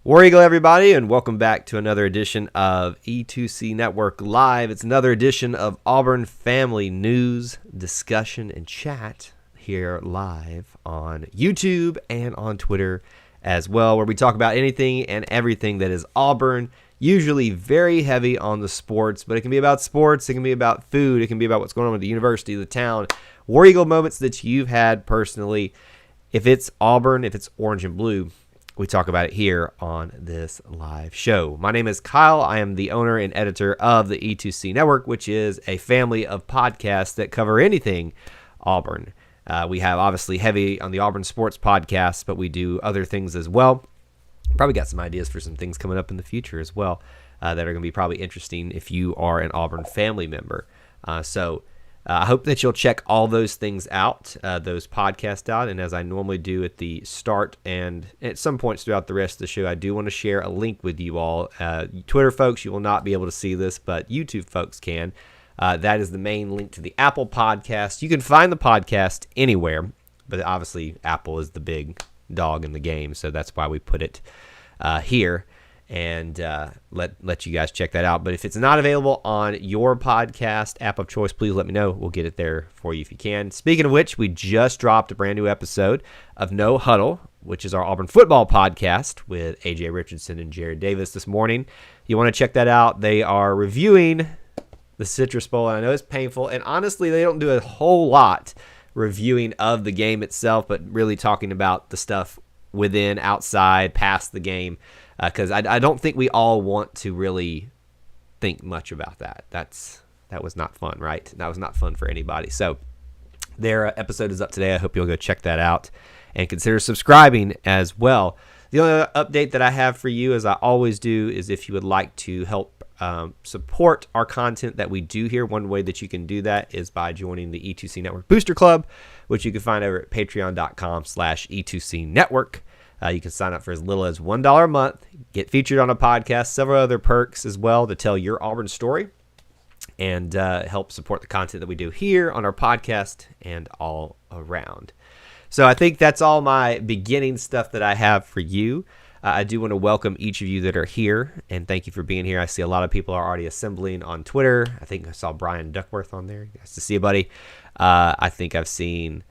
War Eagle, everybody, and welcome back to another edition of E2C Network Live. It's another edition of Auburn Family news, discussion, and chat here live on YouTube and on Twitter as well, where we talk about anything and everything that is Auburn, usually very heavy on the sports, but it can be about sports, it can be about food, it can be about what's going on with the university, the town, War Eagle moments that you've had personally. If it's Auburn, if it's orange and blue, we talk about it here on this live show. My name is Kyle. I am the owner and editor of the E2C Network, which is a family of podcasts that cover anything Auburn. We have obviously heavy on the Auburn sports podcasts, but we do other things as well. Probably got some ideas for some things coming up in the future as well that are going to be probably interesting if you are an Auburn family member. I hope that you'll check all those things out, those podcasts out. And as I normally do at the start and at some points throughout the rest of the show, I do want to share a link with you all. Twitter folks, you will not be able to see this, but YouTube folks can. That is the main link to the Apple podcast. You can find the podcast anywhere, but obviously Apple is the big dog in the game, so that's why we put it here. And let you guys check that out. But if it's not available on your podcast app of choice, please let me know. We'll get it there for you if you can. Speaking of which, we just dropped a brand new episode of No Huddle, which is our Auburn football podcast with AJ Richardson and Jared Davis this morning. You want to check that out. They are reviewing the Citrus Bowl, and I know it's painful. And honestly, they don't do a whole lot reviewing of the game itself, but really talking about the stuff within, outside, past the game. Because I don't think we all want to really think much about that. That was not fun, right? That was not fun for anybody. So their episode is up today. I hope you'll go check that out and consider subscribing as well. The only update that I have for you, as I always do, is if you would like to help support our content that we do here, one way that you can do that is by joining the E2C Network Booster Club, which you can find over at patreon.com/E2C Network. You can sign up for as little as $1 a month, get featured on a podcast, several other perks as well to tell your Auburn story, and help support the content that we do here on our podcast and all around. So I think that's all my beginning stuff that I have for you. I do want to welcome each of you that are here, and thank you for being here. I see a lot of people are already assembling on Twitter. I think I saw Brian Duckworth on there. Nice to see you, buddy. I think I've seen...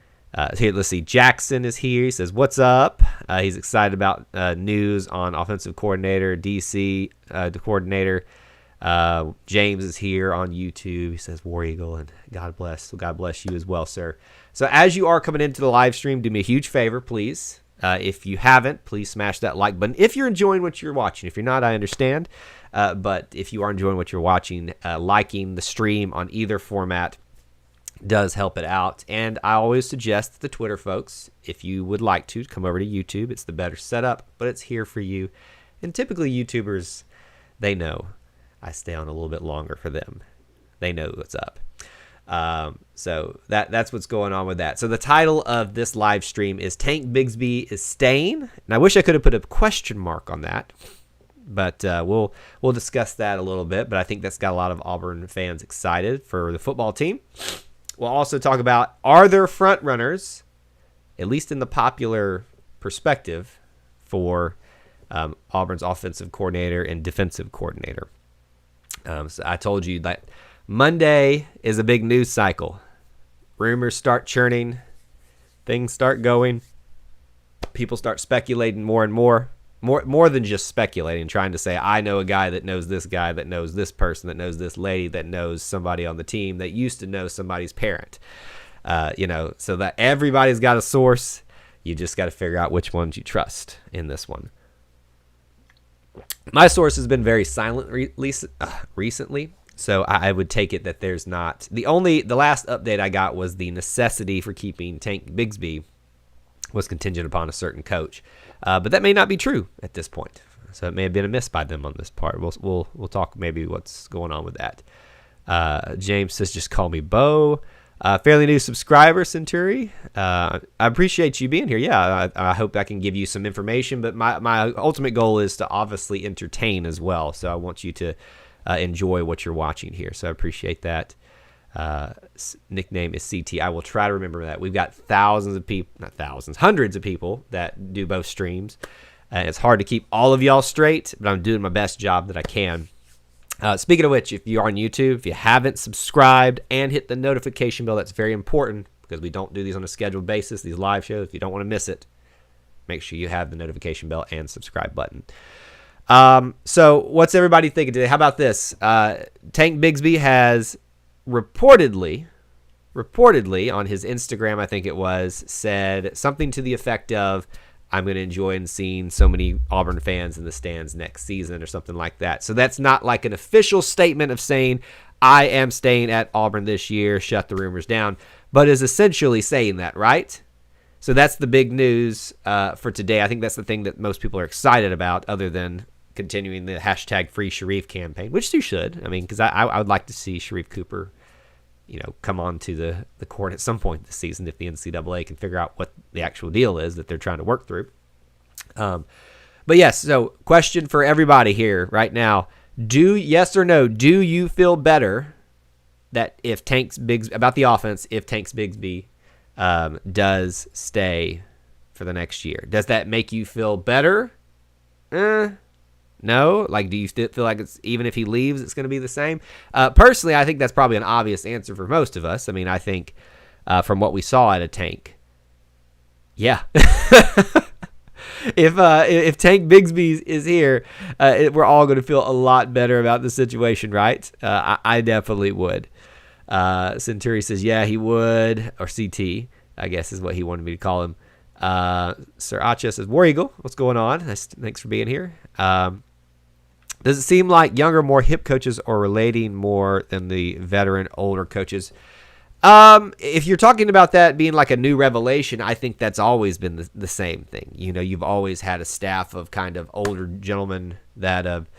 here, let's see. Jackson is here. He says, "What's up?" He's excited about news on offensive coordinator, DC, the coordinator. James is here on YouTube. He says, "War Eagle," and God bless. So God bless you as well, sir. So as you are coming into the live stream, do me a huge favor, please. If you haven't, please smash that like button. If you're enjoying what you're watching, if you're not, I understand. But if you are enjoying what you're watching, liking the stream on either format does help it out. And I always suggest the Twitter folks, if you would like to, come over to YouTube. It's the better setup, but it's here for you. And typically YouTubers, they know I stay on a little bit longer for them. They know what's up. So that's what's going on with that. So the title of this live stream is Tank Bigsby is Staying. And I wish I could have put a question mark on that, but we'll discuss that a little bit. But I think that's got a lot of Auburn fans excited for the football team. We'll also talk about, are there front runners, at least in the popular perspective, for Auburn's offensive coordinator and defensive coordinator. So I told you that Monday is a big news cycle. Rumors start churning. Things start going. People start speculating more and more. More than just speculating, trying to say, I know a guy that knows this guy, that knows this person, that knows this lady, that knows somebody on the team, that used to know somebody's parent. So that everybody's got a source. You just got to figure out which ones you trust in this one. My source has been very silent recently, so I would take it that there's not. The last update I got was the necessity for keeping Tank Bigsby was contingent upon a certain coach. But that may not be true at this point. So it may have been a miss by them on this part. We'll talk maybe what's going on with that. James says, "Just call me Bo." Fairly new subscriber, Centuri. I appreciate you being here. Yeah, I hope I can give you some information. But my ultimate goal is to obviously entertain as well. So I want you to enjoy what you're watching here. So I appreciate that. Nickname is CT. I will try to remember that. We've got thousands of people, not thousands, hundreds of people that do both streams. It's hard to keep all of y'all straight, but I'm doing my best job that I can. Speaking of which, if you're on YouTube, if you haven't subscribed and hit the notification bell, that's very important because we don't do these on a scheduled basis, these live shows. If you don't want to miss it, make sure you have the notification bell and subscribe button. So what's everybody thinking today? How about this? Tank Bigsby has reportedly on his Instagram, I think it was, said something to the effect of, I'm going to enjoy seeing so many Auburn fans in the stands next season or something like that. So that's not like an official statement of saying, I am staying at Auburn this year, shut the rumors down, but is essentially saying that, right? So that's the big news for today. I think that's the thing that most people are excited about, other than continuing the hashtag Free Sharif campaign, which you should. I mean, because I would like to see Sharif Cooper, come on to the court at some point this season if the NCAA can figure out what the actual deal is that they're trying to work through. But yes, so question for everybody here right now. Yes or no, do you feel better that if about the offense, if Tanks Bigsby does stay for the next year? Does that make you feel better? No? Like, do you feel like it's, even if he leaves, it's going to be the same? Personally, I think that's probably an obvious answer for most of us. I mean, I think from what we saw at a Tank, yeah. If Tank Bigsby is here, we're all going to feel a lot better about the situation, right? I definitely would. Centuri says, yeah, he would. Or CT, I guess is what he wanted me to call him. Sir Acha says, War Eagle, what's going on? Thanks for being here. Does it seem like younger, more hip coaches are relating more than the veteran, older coaches? If you're talking about that being like a new revelation, I think that's always been the same thing. You've always had a staff of kind of older gentlemen that have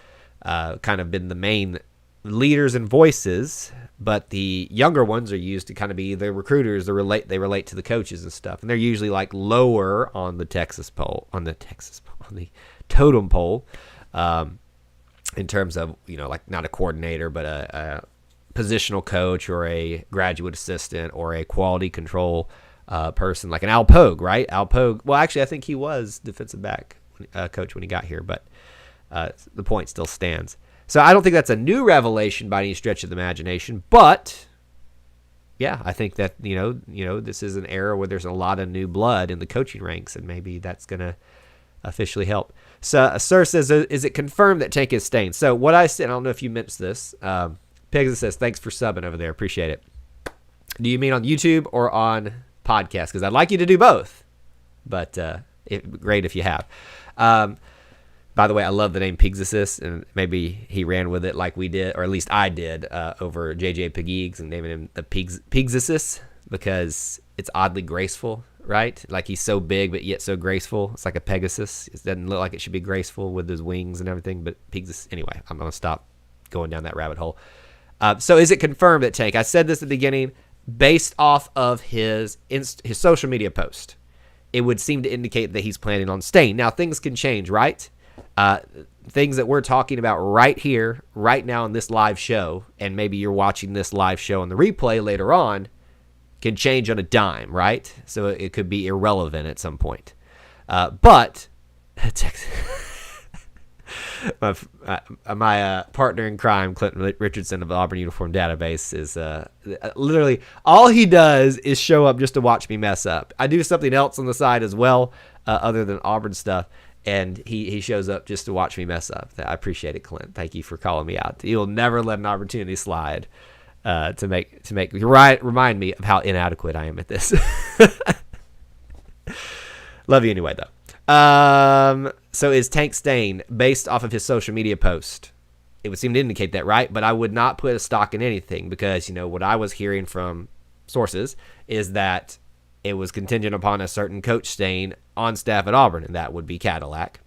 kind of been the main leaders and voices, but the younger ones are used to kind of be the recruiters. They relate to the coaches and stuff, and they're usually like lower on the on the totem pole. In terms of, like not a coordinator, but a positional coach or a graduate assistant or a quality control person, like an Al Pogue, right? Al Pogue, well, actually, I think he was defensive back coach when he got here, but the point still stands. So I don't think that's a new revelation by any stretch of the imagination, but yeah, I think that, this is an era where there's a lot of new blood in the coaching ranks, and maybe that's going to officially help. So Sir says, is it confirmed that Tank is staying? So what I said, I don't know if you missed this. Pegasus says, thanks for subbing over there. Appreciate it. Do you mean on YouTube or on podcast? Because I'd like you to do both, but great if you have. By the way, I love the name Pegasus, and maybe he ran with it like we did, or at least I did, over JJ Pegues and naming him the Pegasus because it's oddly graceful. Right? Like he's so big, but yet so graceful. It's like a Pegasus. It doesn't look like it should be graceful with his wings and everything, but Pegasus. Anyway, I'm going to stop going down that rabbit hole. So is it confirmed that Tank? I said this at the beginning, based off of his social media post, it would seem to indicate that he's planning on staying. Now, things can change, right? Things that we're talking about right here, right now in this live show, and maybe you're watching this live show on the replay later on, can change on a dime, right? So it could be irrelevant at some point. But my partner in crime, Clinton Richardson of the Auburn Uniform Database, is literally all he does is show up just to watch me mess up. I do something else on the side as well, other than Auburn stuff, and he shows up just to watch me mess up. I appreciate it, Clint. Thank you for calling me out. You'll never let an opportunity slide. To remind me of how inadequate I am at this. Love you anyway, though. So is Tank staying based off of his social media post? It would seem to indicate that, right? But I would not put a stock in anything because, what I was hearing from sources is that it was contingent upon a certain coach staying on staff at Auburn, and that would be Cadillac.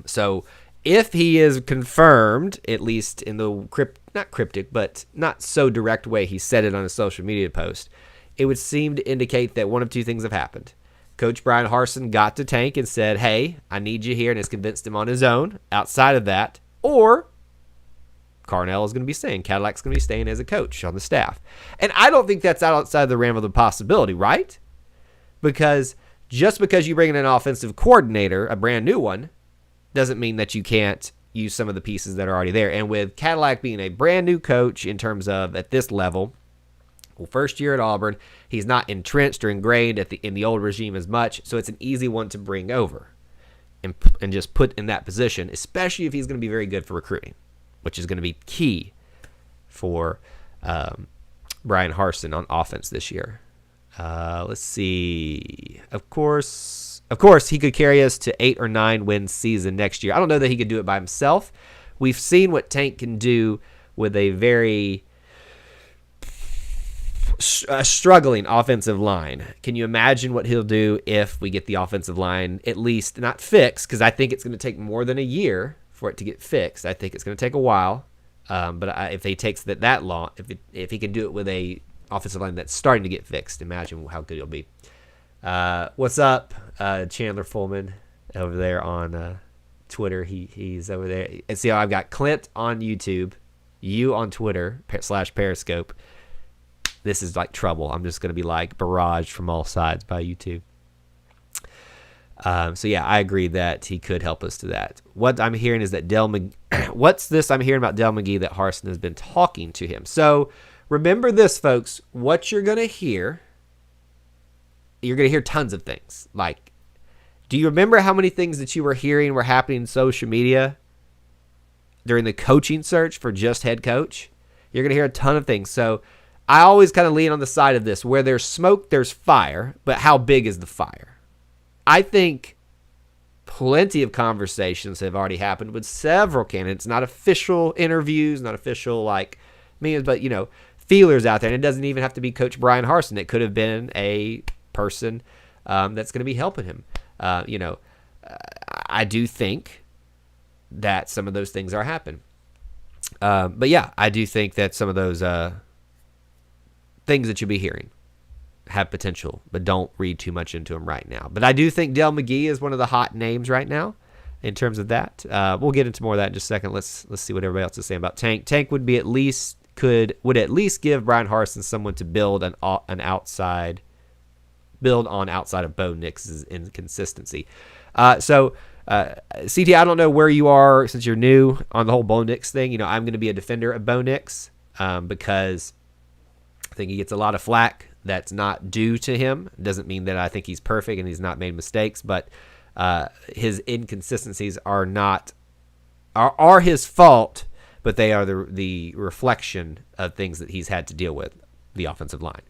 So if he is confirmed, at least in the not cryptic, but not so direct way he said it on his social media post, it would seem to indicate that one of two things have happened. Coach Brian Harsen got to Tank and said, hey, I need you here, and has convinced him on his own outside of that. Or Carnell is going to be staying. Cadillac's going to be staying as a coach on the staff. And I don't think that's outside the realm of the possibility, right? Because just because you bring in an offensive coordinator, a brand new one, doesn't mean that you can't use some of the pieces that are already there. And with Cadillac being a brand new coach in terms of at this level, well, first year at Auburn, he's not entrenched or ingrained in the old regime as much, so it's an easy one to bring over and just put in that position, especially if he's going to be very good for recruiting, which is going to be key for Brian Harsen on offense this year. Let's see. Of course, he could carry us to 8 or 9 win season next year. I don't know that he could do it by himself. We've seen what Tank can do with a very struggling offensive line. Can you imagine what he'll do if we get the offensive line at least not fixed? Because I think it's going to take more than a year for it to get fixed. I think it's going to take a while. But if he takes that long, if he can do it with a offensive line that's starting to get fixed, imagine how good he'll be. What's up, Chandler Fullman over there on Twitter? He's over there. And see how I've got Clint on YouTube, you on Twitter / Periscope. This is like trouble. I'm just going to be like barraged from all sides by YouTube. So yeah, I agree that he could help us to that. What I'm hearing is that what's this I'm hearing about Del McGee that Harsen has been talking to him. So remember this, folks. What you're going to hear tons of things. Like, do you remember how many things that you were hearing were happening in social media during the coaching search for just head coach? You're going to hear a ton of things. So I always kind of lean on the side of this. Where there's smoke, there's fire. But how big is the fire? I think plenty of conversations have already happened with several candidates. Not official interviews, not official meetings, but feelers out there. And it doesn't even have to be Coach Brian Harsen. It could have been a person that's going to be helping him. I do think that some of those things are happening. But yeah, I do think that some of those things that you'll be hearing have potential, but don't read too much into them right now. But I do think Del McGee is one of the hot names right now in terms of that. We'll get into more of that in just a second. Let's see what everybody else is saying about Tank. Tank would at least give Brian Harsen someone to build on outside of Bo Nix's inconsistency. So CT, I don't know where you are since you're new on the whole Bo Nix thing. I'm going to be a defender of Bo Nix because I think he gets a lot of flack that's not due to him. It doesn't mean that I think he's perfect and he's not made mistakes, but his inconsistencies are his fault, but they are the reflection of things that he's had to deal with, the offensive line,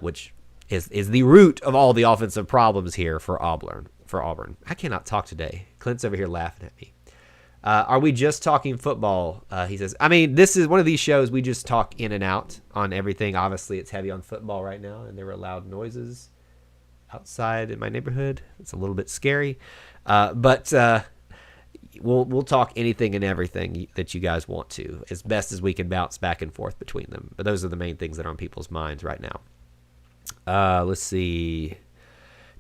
which is the root of all the offensive problems here for Auburn. I cannot talk today. Clint's over here laughing at me. Are we just talking football? He says. I mean, this is one of these shows we just talk in and out on everything. Obviously, it's heavy on football right now, and there were loud noises outside in my neighborhood. It's a little bit scary, but we'll talk anything and everything that you guys want to, as best as we can bounce back and forth between them. But those are the main things that are on people's minds right now. Let's see.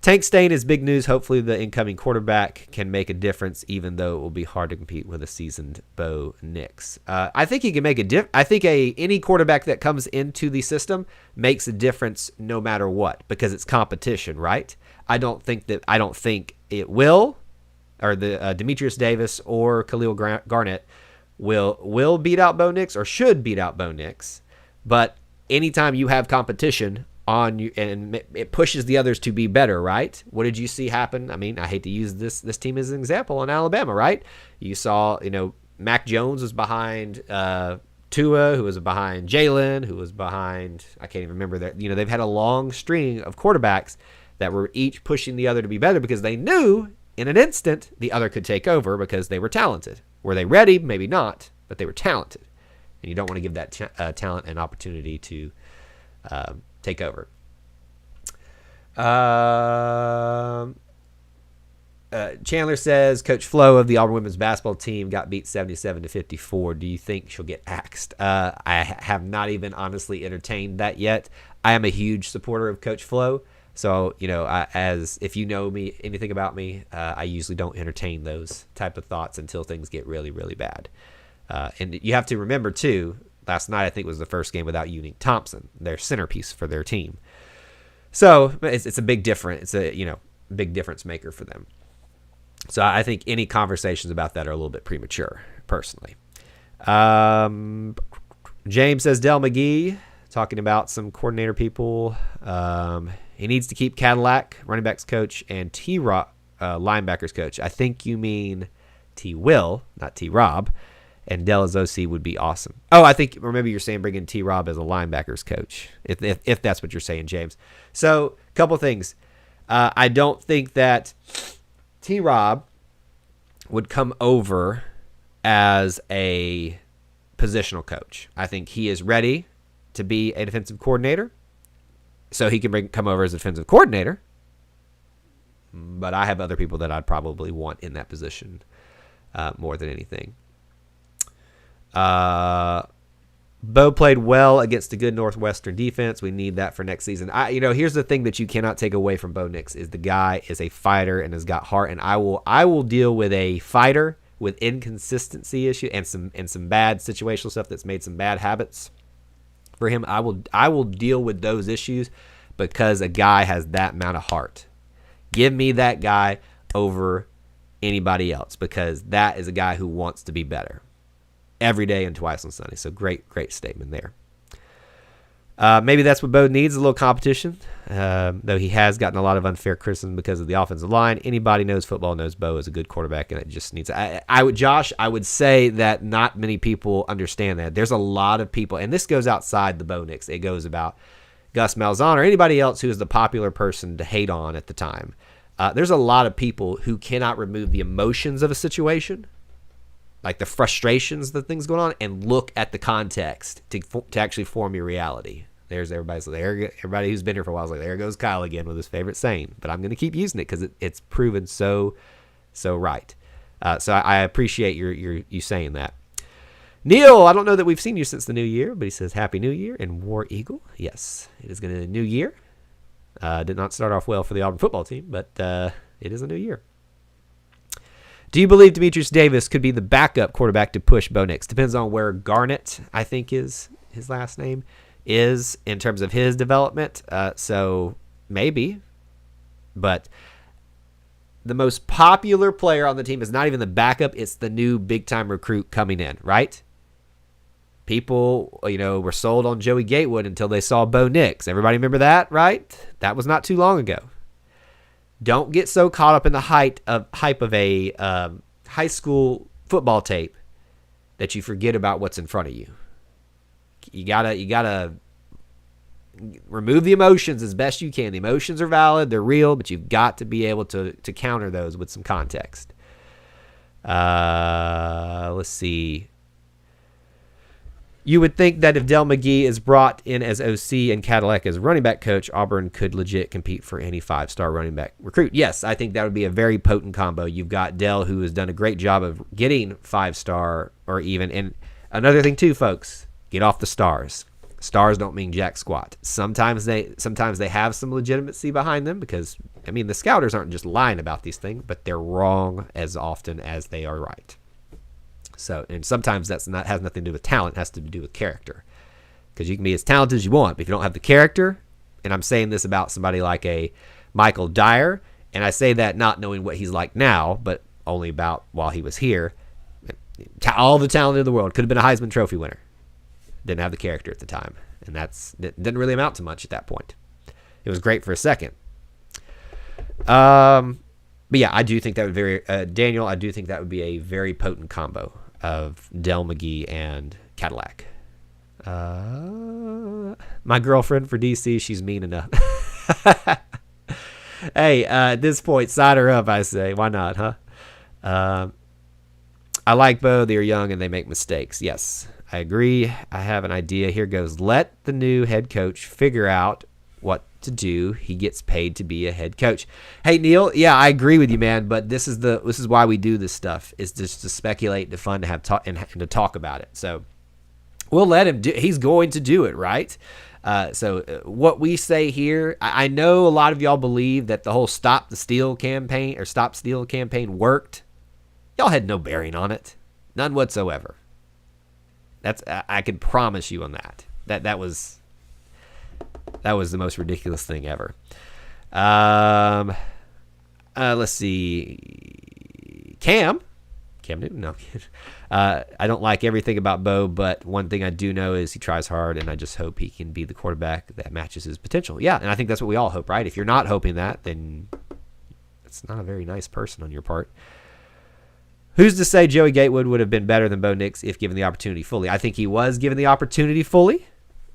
Tank staying is big news. Hopefully the incoming quarterback can make a difference, even though it will be hard to compete with a seasoned Bo Nix. I think he can make a difference. I think any quarterback that comes into the system makes a difference no matter what, because it's competition, right? I don't think it will, or the Demetrius Davis or Khalil Garnett will beat out Bo Nix or should beat out Bo Nix. But anytime you have competition on you, and it pushes the others to be better, right? What did you see happen? I mean, I hate to use this team as an example in Alabama, right? You saw, Mac Jones was behind Tua, who was behind Jalen, who was behind, I can't even remember that. They've had a long string of quarterbacks that were each pushing the other to be better because they knew in an instant the other could take over because they were talented. Were they ready? Maybe not, but they were talented. And you don't want to give that talent an opportunity to take over. Chandler says Coach Flo of the Auburn women's basketball team got beat 77-54. Do you think she'll get axed? I have not even honestly entertained that yet. I am a huge supporter of Coach Flo, so if you know me, anything about me, I usually don't entertain those type of thoughts until things get really, really bad. And you have to remember too, last night I think was the first game without Unique Thompson, their centerpiece for their team. So it's a big difference. big difference maker for them. So I think any conversations about that are a little bit premature, personally. James says Del McGee, talking about some coordinator people. He needs to keep Cadillac, running backs coach, and T-Rob, linebackers coach. I think you mean T-Will, not T-Rob. And Del as OC would be awesome. Oh, I think, or maybe you're saying bring in T-Rob as a linebackers coach, if that's what you're saying, James. So, a couple things. I don't think that T-Rob would come over as a positional coach. I think he is ready to be a defensive coordinator, so he can come over as a defensive coordinator. But I have other people that I'd probably want in that position more than anything. Bo played well against a good Northwestern defense. We need that for next season. Here's the thing that you cannot take away from Bo Nix is the guy is a fighter and has got heart. And I will deal with a fighter with inconsistency issue and some bad situational stuff that's made some bad habits for him. I will deal with those issues because a guy has that amount of heart. Give me that guy over anybody else because that is a guy who wants to be better. Every day and twice on Sunday. So great statement there. Maybe that's what Bo needs, a little competition. Though he has gotten a lot of unfair criticism because of the offensive line. Anybody knows football knows Bo is a good quarterback, and it just needs. I would say that not many people understand that. There's a lot of people, and this goes outside the Bo Nix. It goes about Gus Malzahn or anybody else who is the popular person to hate on at the time. There's a lot of people who cannot remove the emotions of a situation, like the frustrations, the things going on, and look at the context to actually form your reality. There's everybody who's been here for a while is like, there goes Kyle again with his favorite saying. But I'm going to keep using it because it's proven so right. So I appreciate you saying that. Neil, I don't know that we've seen you since the new year, but he says Happy New Year and War Eagle. Yes, it is going to be a new year. Did not start off well for the Auburn football team, but it is a new year. Do you believe Demetrius Davis could be the backup quarterback to push Bo Nix? Depends on where Garnett, I think is his last name, is in terms of his development. So maybe. But the most popular player on the team is not even the backup. It's the new big-time recruit coming in, right? People, were sold on Joey Gatewood until they saw Bo Nix. Everybody remember that, right? That was not too long ago. Don't get so caught up in the hype of a high school football tape that you forget about what's in front of you. You gotta remove the emotions as best you can. The emotions are valid, they're real, but you've got to be able to counter those with some context. Let's see. You would think that if Del McGee is brought in as OC and Cadillac as running back coach, Auburn could legit compete for any 5-star running back recruit. Yes, I think that would be a very potent combo. You've got Del, who has done a great job of getting 5-star or even. And another thing too, folks, get off the stars. Stars don't mean jack squat. Sometimes they have some legitimacy behind them because, the scouters aren't just lying about these things, but they're wrong as often as they are right. So, and sometimes has nothing to do with talent, it has to do with character. Because you can be as talented as you want, but if you don't have the character, and I'm saying this about somebody like a Michael Dyer, and I say that not knowing what he's like now, but only about while he was here. All the talent in the world, could have been a Heisman Trophy winner. Didn't have the character at the time, and that didn't really amount to much at that point. It was great for a second. But yeah, I do think that would Daniel, I do think that would be a very potent combo of Del McGee and Cadillac. My girlfriend for DC, she's mean enough. Hey, at this point, side her up, I say. Why not, huh? I like Bo. They're young and they make mistakes. Yes, I agree. I have an idea. Here goes. Let the new head coach figure out what to do. He gets paid to be a head coach. Hey, Neil, yeah, I agree with you, man, but this is why we do this stuff, is just to speculate, to fun, to have and to talk about it. So we'll let him do. He's going to do it, right? So what we say here, I know a lot of y'all believe that the whole Stop Steal campaign worked. Y'all had no bearing on it, none whatsoever. I can promise you on that. That was the most ridiculous thing ever. Let's see. Cam Newton? No. I don't like everything about Bo, but one thing I do know is he tries hard, and I just hope he can be the quarterback that matches his potential. Yeah, and I think that's what we all hope, right? If you're not hoping that, then it's not a very nice person on your part. Who's to say Joey Gatewood would have been better than Bo Nix if given the opportunity fully? I think he was given the opportunity fully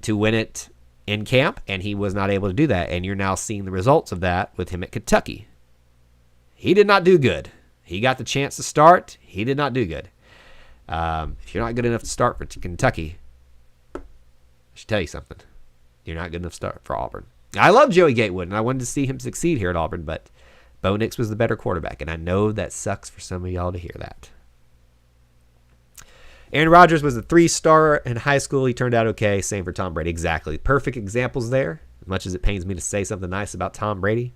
to win it in camp, and he was not able to do that, and you're now seeing the results of that with him at Kentucky. He did not do good. He got the chance to start. He did not do good. If you're not good enough to start for Kentucky, I should tell you something. You're not good enough to start for Auburn. I love Joey Gatewood, and I wanted to see him succeed here at Auburn, but Bo Nix was the better quarterback, and I know that sucks for some of y'all to hear that. Aaron Rodgers was a 3-star in high school. He turned out okay. Same for Tom Brady. Exactly. Perfect examples there. As much as it pains me to say something nice about Tom Brady.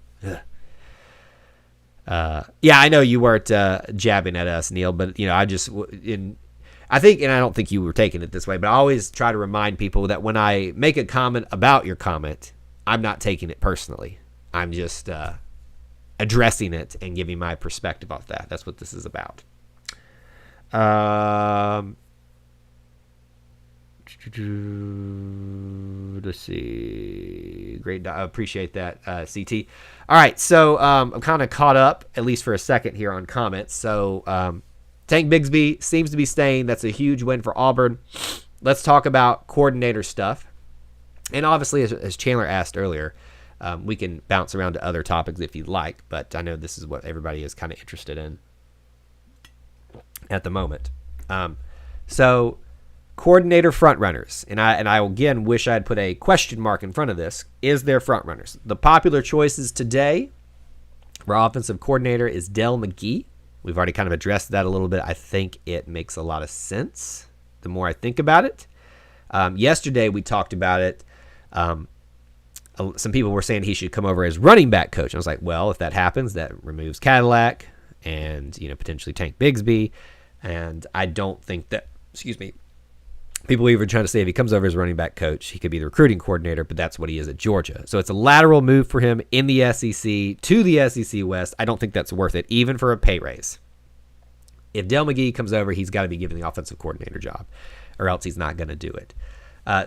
Yeah, I know you weren't jabbing at us, Neil, but I think, and I don't think you were taking it this way, but I always try to remind people that when I make a comment about your comment, I'm not taking it personally. I'm just addressing it and giving my perspective off that. That's what this is about. Let's see. Great. I appreciate that, CT. All right, so I'm kind of caught up, at least for a second here, on comments. So Tank Bigsby seems to be staying. That's a huge win for Auburn. Let's talk about coordinator stuff. And obviously, as Chandler asked earlier, we can bounce around to other topics if you'd like, but I know this is what everybody is kind of interested in at the moment. So coordinator frontrunners, and I again wish I'd put a question mark in front of this. Is there frontrunners? The popular choices today for offensive coordinator is Dell McGee. We've already kind of addressed that a little bit. I think it makes a lot of sense the more I think about it. Yesterday we talked about it. Some people were saying he should come over as running back coach. I was like, well, if that happens, that removes Cadillac and potentially Tank Bigsby. And I don't think that, people even trying to say if he comes over as running back coach, he could be the recruiting coordinator, but that's what he is at Georgia. So it's a lateral move for him in the SEC to the SEC West. I don't think that's worth it, even for a pay raise. If Dell McGee comes over, he's got to be given the offensive coordinator job, or else he's not going to do it.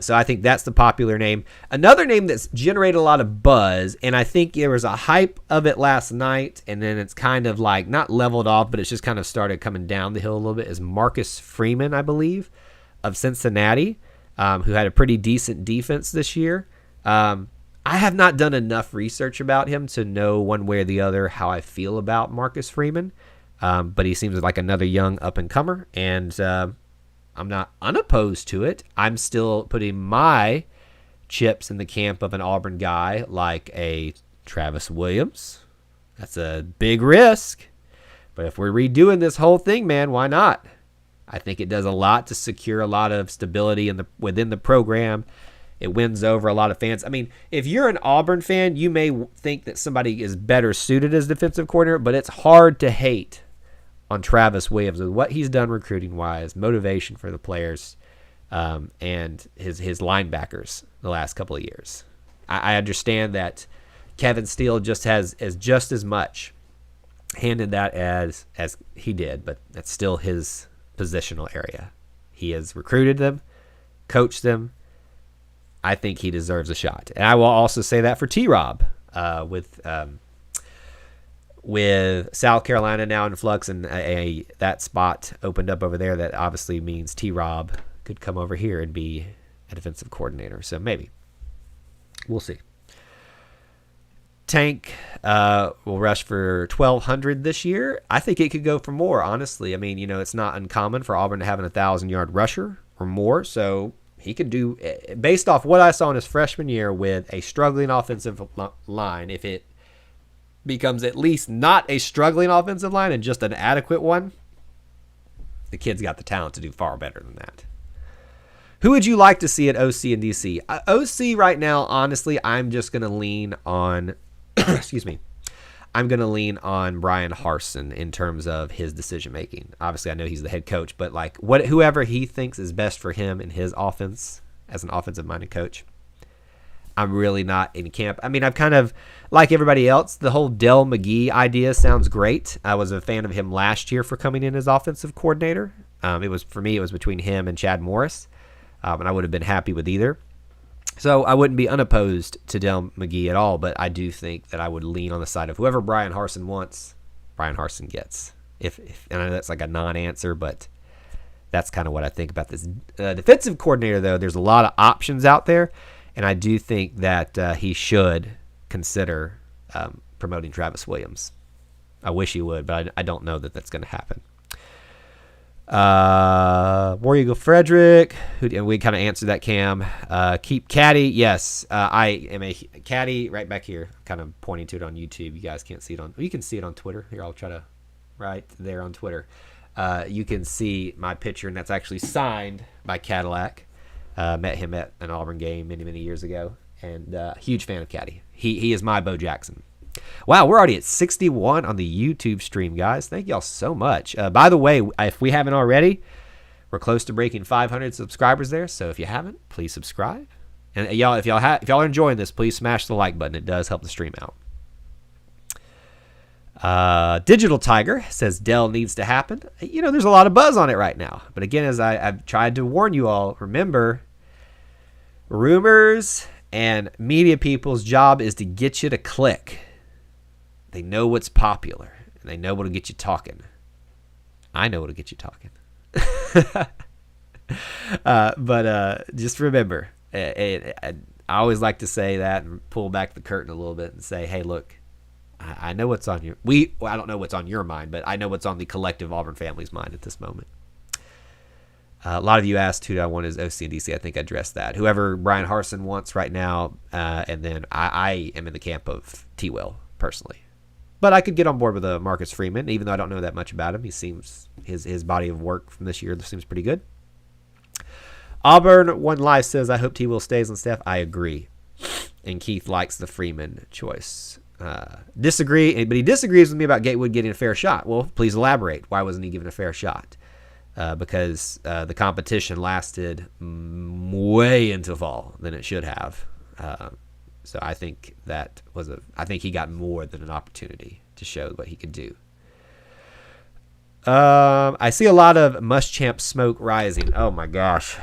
So I think that's the popular name. Another name that's generated a lot of buzz, and I think there was a hype of it last night, and then it's kind of like not leveled off, but it's just kind of started coming down the hill a little bit, is Marcus Freeman, I believe, of Cincinnati, who had a pretty decent defense this year. I have not done enough research about him to know one way or the other how I feel about Marcus Freeman, but he seems like another young up-and-comer, and I'm not unopposed to it. I'm still putting my chips in the camp of an Auburn guy like a Travis Williams. That's a big risk. But if we're redoing this whole thing, man, why not? I think it does a lot to secure a lot of stability within the program. It wins over a lot of fans. I mean, if you're an Auburn fan, you may think that somebody is better suited as defensive coordinator, but it's hard to hate on Travis Williams with what he's done recruiting-wise, motivation for the players, and his linebackers the last couple of years. I understand that Kevin Steele just has just as much hand in that as he did, but that's still his positional area. He has recruited them, coached them. I think he deserves a shot. And I will also say that for T-Rob with South Carolina now in flux and that spot opened up over there, that obviously means T-Rob could come over here and be a defensive coordinator. So maybe. We'll see. Tank will rush for 1,200 this year. I think it could go for more, honestly. I mean, it's not uncommon for Auburn to have an 1,000-yard rusher or more. So he could do, based off what I saw in his freshman year with a struggling offensive line, if it becomes at least not a struggling offensive line and just an adequate one, the kid's got the talent to do far better than that. Who would you like to see at OC and DC? OC right now, honestly, I'm just going to lean on, I'm going to lean on Brian Harsen in terms of his decision making. Obviously, I know he's the head coach, but like whoever he thinks is best for him and his offense as an offensive minded coach, I'm really not in camp. I mean, I've kind of, like everybody else, the whole Dell McGee idea sounds great. I was a fan of him last year for coming in as offensive coordinator. It was between him and Chad Morris, and I would have been happy with either. So I wouldn't be unopposed to Dell McGee at all, but I do think that I would lean on the side of whoever Brian Harsen wants, Brian Harsen gets. If and I know that's like a non-answer, but that's kind of what I think about this defensive coordinator. Though there's a lot of options out there, and I do think that he should consider promoting Travis Williams. I wish he would, but I don't know that that's going to happen. War Eagle Frederick, and we kind of answered that, Cam. Keep caddy. Yes, I am a caddy right back here. I'm kind of pointing to it on YouTube. You guys can't see it you can see it on Twitter. Here, I'll try to right there on Twitter. You can see my picture, and that's actually signed by Cadillac. Met him at an Auburn game many, many years ago, and huge fan of Caddy. He is my Bo Jackson. Wow, we're already at 61 on the YouTube stream, guys. Thank y'all so much. By the way, if we haven't already, we're close to breaking 500 subscribers there. So if you haven't, please subscribe. And y'all, if y'all are enjoying this, please smash the like button. It does help the stream out. Digital Tiger says Dell needs to happen. You know, there's a lot of buzz on it right now. But again, as I've tried to warn you all, remember, rumors and media people's job is to get you to click. They know what's popular, and they know what'll get you talking. I know what'll get you talking. But just remember, I always like to say that and pull back the curtain a little bit and say, hey, look, I know what's on I don't know what's on your mind, but I know what's on the collective Auburn family's mind at this moment. A lot of you asked who do I want as OC and DC. I think I addressed that. Whoever Brian Harsen wants right now, and then I am in the camp of T. Will personally. But I could get on board with Marcus Freeman, even though I don't know that much about him. He seems his body of work from this year seems pretty good. Auburn One Life says, I hope T. Will stays on staff. I agree. And Keith likes the Freeman choice. Disagree, but he disagrees with me about Gatewood getting a fair shot. Well, please elaborate. Why wasn't he given a fair shot? Because the competition lasted way into fall than it should have. So I think I think he got more than an opportunity to show what he could do. I see a lot of Muschamp smoke rising. Oh my gosh.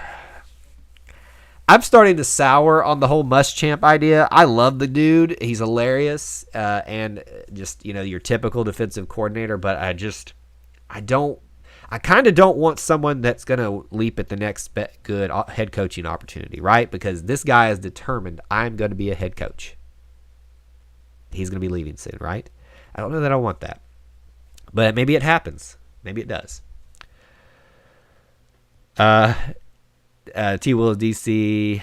I'm starting to sour on the whole Muschamp idea. I love the dude. He's hilarious. And just, your typical defensive coordinator, but I kind of don't want someone that's going to leap at the next good head coaching opportunity, right? Because this guy is determined, I'm going to be a head coach. He's going to be leaving soon, right? I don't know that I want that. But maybe it happens. Maybe it does. T. Will DC.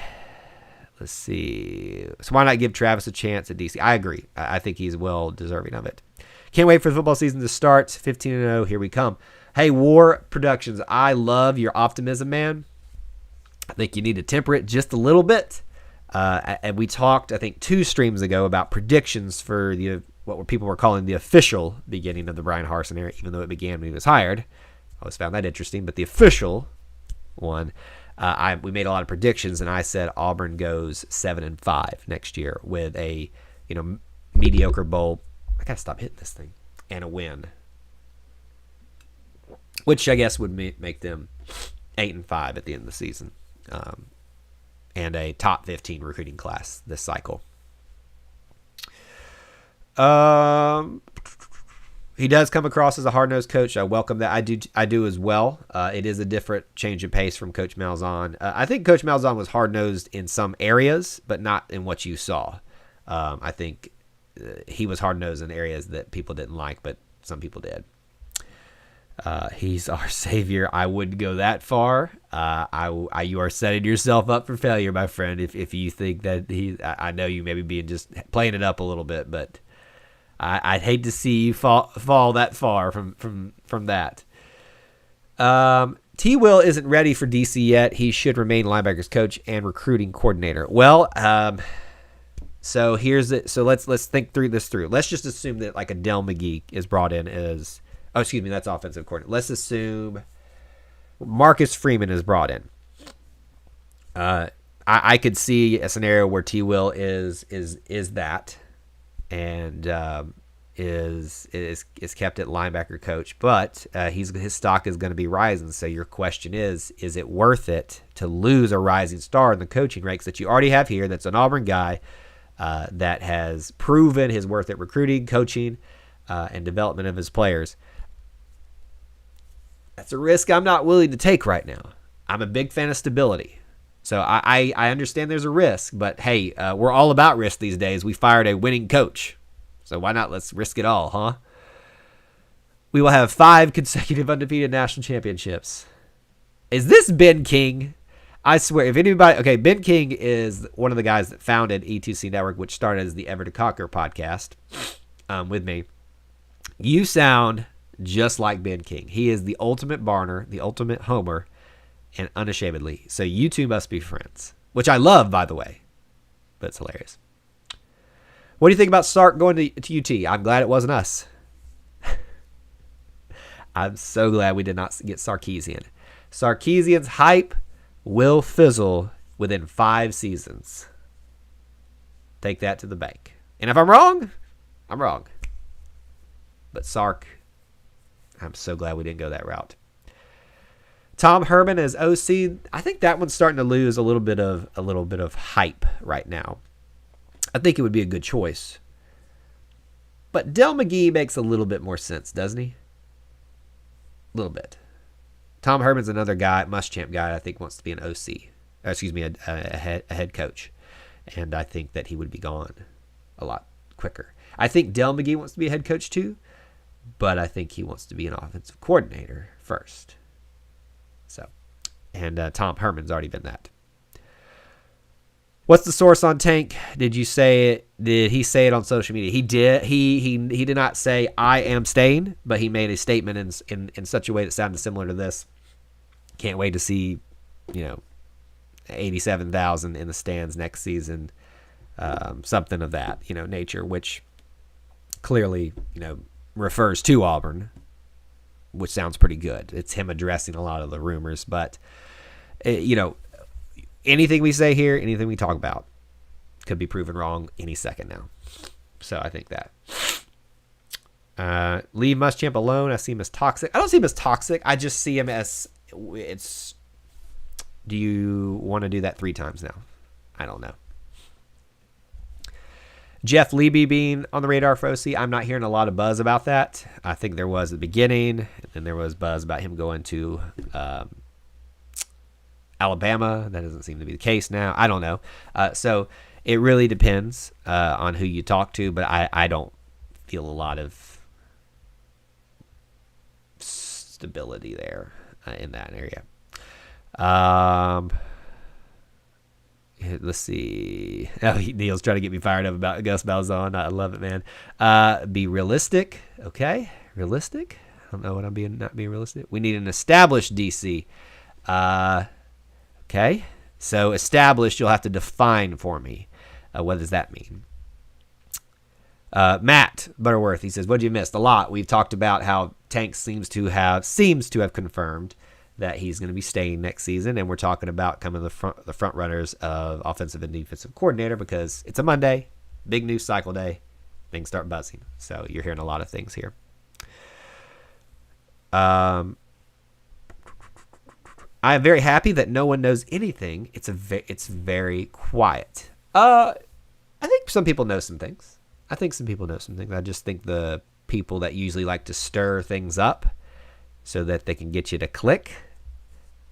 Let's see. So why not give Travis a chance at DC? I agree. I think he's well deserving of it. Can't wait for the football season to start. 15-0. Here we come. Hey, War Productions, I love your optimism, man. I think you need to temper it just a little bit. And we talked, I think, 2 streams ago about predictions for what people were calling the official beginning of the Brian Harsen era, even though it began when he was hired. I always found that interesting. But the official one, we made a lot of predictions, and I said Auburn goes 7-5 next year with a mediocre bowl. I got to stop hitting this thing. And a win. Which I guess would make them 8-5 at the end of the season, and a top 15 recruiting class this cycle. He does come across as a hard-nosed coach. I welcome that. I do as well. It is a different change of pace from Coach Malzahn. I think Coach Malzahn was hard-nosed in some areas, but not in what you saw. I think he was hard-nosed in areas that people didn't like, but some people did. He's our savior. I wouldn't go that far. You are setting yourself up for failure, my friend. If you think that I know you maybe being just playing it up a little bit, but I'd hate to see you fall that far from that. T. Will isn't ready for DC yet. He should remain linebackers coach and recruiting coordinator. Well, so here's it. So let's think through this through. Let's just assume that like a Dell McGee is brought in as. Oh, excuse me, that's offensive coordinator. Let's assume Marcus Freeman is brought in. I could see a scenario where T. Will is that, and is kept at linebacker coach, but his stock is going to be rising. So your question is it worth it to lose a rising star in the coaching ranks that you already have here? That's an Auburn guy that has proven his worth at recruiting, coaching, and development of his players. That's a risk I'm not willing to take right now. I'm a big fan of stability. So I understand there's a risk, but hey, we're all about risk these days. We fired a winning coach. So why not? Let's risk it all, huh? We will have 5 consecutive undefeated national championships. Is this Ben King? I swear, if anybody... Okay, Ben King is one of the guys that founded E2C Network, which started as the Ever to Conquer podcast with me. You sound just like Ben King. He is the ultimate Barner, the ultimate Homer, and unashamedly. So you two must be friends, which I love, by the way. But it's hilarious. What do you think about Sark going to UT? I'm glad it wasn't us. I'm so glad we did not get Sarkisian. Sarkisian's hype will fizzle within 5 seasons. Take that to the bank. And if I'm wrong, I'm wrong. But Sark, I'm so glad we didn't go that route. Tom Herman as OC, I think that one's starting to lose a little bit of hype right now. I think it would be a good choice. But Del McGee makes a little bit more sense, doesn't he? A little bit. Tom Herman's another guy, Muschamp guy, I think wants to be an OC. A head coach. And I think that he would be gone a lot quicker. I think Del McGee wants to be a head coach too, but I think he wants to be an offensive coordinator first. So, and Tom Herman's already been that. What's the source on Tank? Did you say it? Did he say it on social media? He did. He did not say I am staying, but he made a statement in such a way that sounded similar to this. Can't wait to see, 87,000 in the stands next season. Something of that, nature, which clearly, refers to Auburn, which sounds pretty good. It's him addressing a lot of the rumors, but anything we say here, anything we talk about could be proven wrong any second now. So I think that. Leave Muschamp alone. I see him as toxic. I don't see him as toxic. I just see him as do you want to do that 3 times now? I don't know. Jeff Leby being on the radar for OC, I'm not hearing a lot of buzz about that. I think there was at the beginning, and then there was buzz about him going to Alabama. That doesn't seem to be the case now. I don't know. So it really depends on who you talk to, but I don't feel a lot of stability there in that area. Let's see. Oh, Neil's trying to get me fired up about Gus Malzahn. I love it, man. Be realistic. Okay. Realistic. I don't know what I'm not being realistic. We need an established DC. Okay. So established, you'll have to define for me. What does that mean? Matt Butterworth, he says, what did you miss? A lot. We've talked about how Tank seems to have confirmed that he's going to be staying next season, and we're talking about coming the front runners of offensive and defensive coordinator because it's a Monday, big news cycle day, things start buzzing. So you're hearing a lot of things here. I am very happy that no one knows anything. It's very quiet. I think some people know some things. I just think the people that usually like to stir things up so that they can get you to click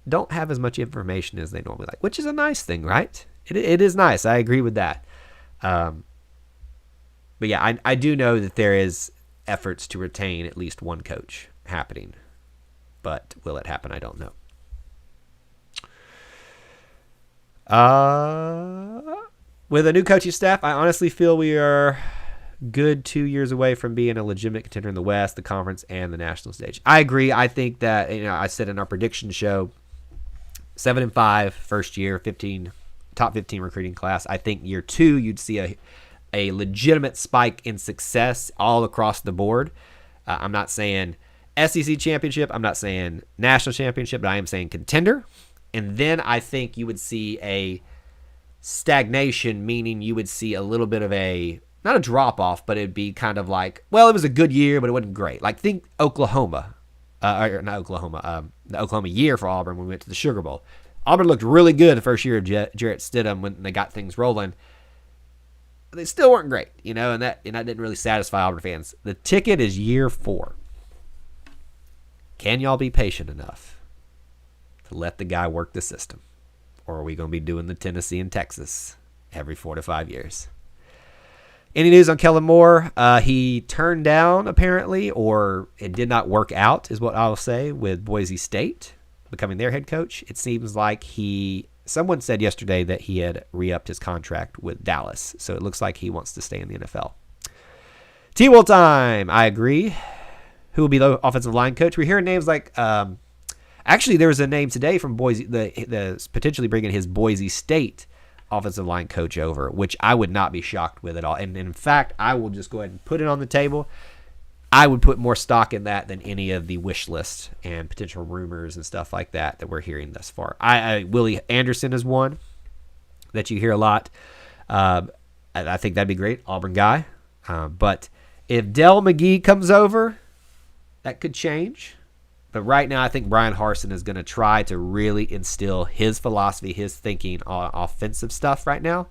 don't have as much information as they normally like, which is a nice thing, right? It is nice. I agree with that. But yeah, I do know that there is efforts to retain at least one coach happening, but will it happen? I don't know. With a new coaching staff, I honestly feel we are good 2 years away from being a legitimate contender in the West, the conference, and the national stage. I agree. I think that, I said in our prediction show, 7-5 first year, top 15 recruiting class. I think year 2 you'd see a legitimate spike in success all across the board. I'm not saying SEC championship. I'm not saying national championship, but I am saying contender. And then I think you would see a stagnation, meaning you would see a little bit of not a drop off, but it'd be kind of like, well, it was a good year, but it wasn't great. Like think Oklahoma, or not Oklahoma, the Oklahoma year for Auburn when we went to the Sugar Bowl. Auburn looked really good the first year of Jarrett Stidham when they got things rolling. They still weren't great, and that didn't really satisfy Auburn fans. The ticket is year 4. Can y'all be patient enough to let the guy work the system? Or are we going to be doing the Tennessee and Texas every 4 to 5 years? Any news on Kellen Moore? He turned down, apparently, or it did not work out, is what I'll say, with Boise State becoming their head coach. It seems like someone said yesterday that he had re-upped his contract with Dallas, so it looks like he wants to stay in the NFL. T-Will time. I agree. Who will be the offensive line coach? We're hearing names like, actually, there was a name today from Boise, the potentially bringing his Boise State offensive line coach over, which I would not be shocked with at all. And in fact, I will just go ahead and put it on the table. I would put more stock in that than any of the wish lists and potential rumors and stuff like that we're hearing thus far. Willie Anderson is one that you hear a lot. I think that'd be great. Auburn guy. But if Dell McGee comes over, that could change. But right now, I think Brian Harsen is going to try to really instill his philosophy, his thinking on offensive stuff right now,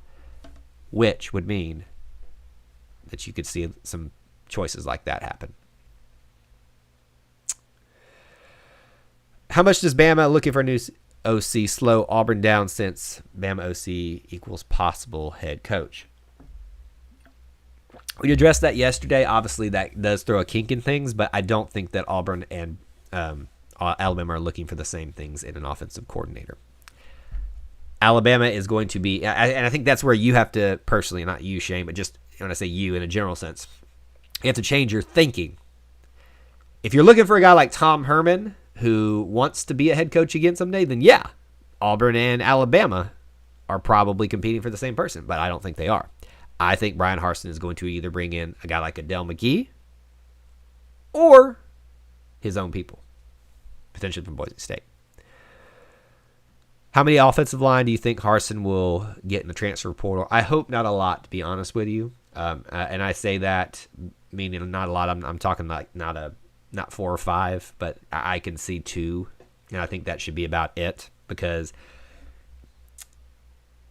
which would mean that you could see some choices like that happen. How much does Bama looking for a new OC slow Auburn down since Bama OC equals possible head coach? We addressed that yesterday. Obviously, that does throw a kink in things, but I don't think that Auburn and Alabama are looking for the same things in an offensive coordinator. Alabama is going to be, and I think that's where you have to personally, not you, Shane, but just when I say you in a general sense, you have to change your thinking. If you're looking for a guy like Tom Herman who wants to be a head coach again someday, then yeah, Auburn and Alabama are probably competing for the same person, but I don't think they are. I think Brian Harsin is going to either bring in a guy like Adele McGee or his own people, potentially from Boise State. How many offensive line do you think Harsin will get in the transfer portal? I hope not a lot, to be honest with you. And I say that meaning not a lot. I'm talking like not 4 or 5, but I can see 2, and I think that should be about it, because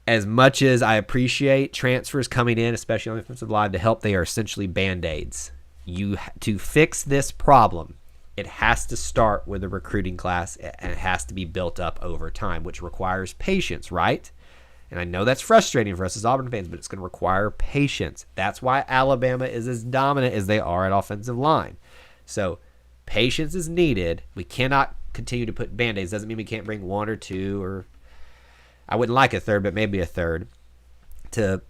as much as I appreciate transfers coming in, especially on the offensive line to help, they are essentially Band-Aids. To fix this problem, it has to start with a recruiting class, and it has to be built up over time, which requires patience, right? And I know that's frustrating for us as Auburn fans, but it's going to require patience. That's why Alabama is as dominant as they are at offensive line. So patience is needed. We cannot continue to put Band-Aids. Doesn't mean we can't bring 1 or 2, or I wouldn't like a third, but maybe a third, to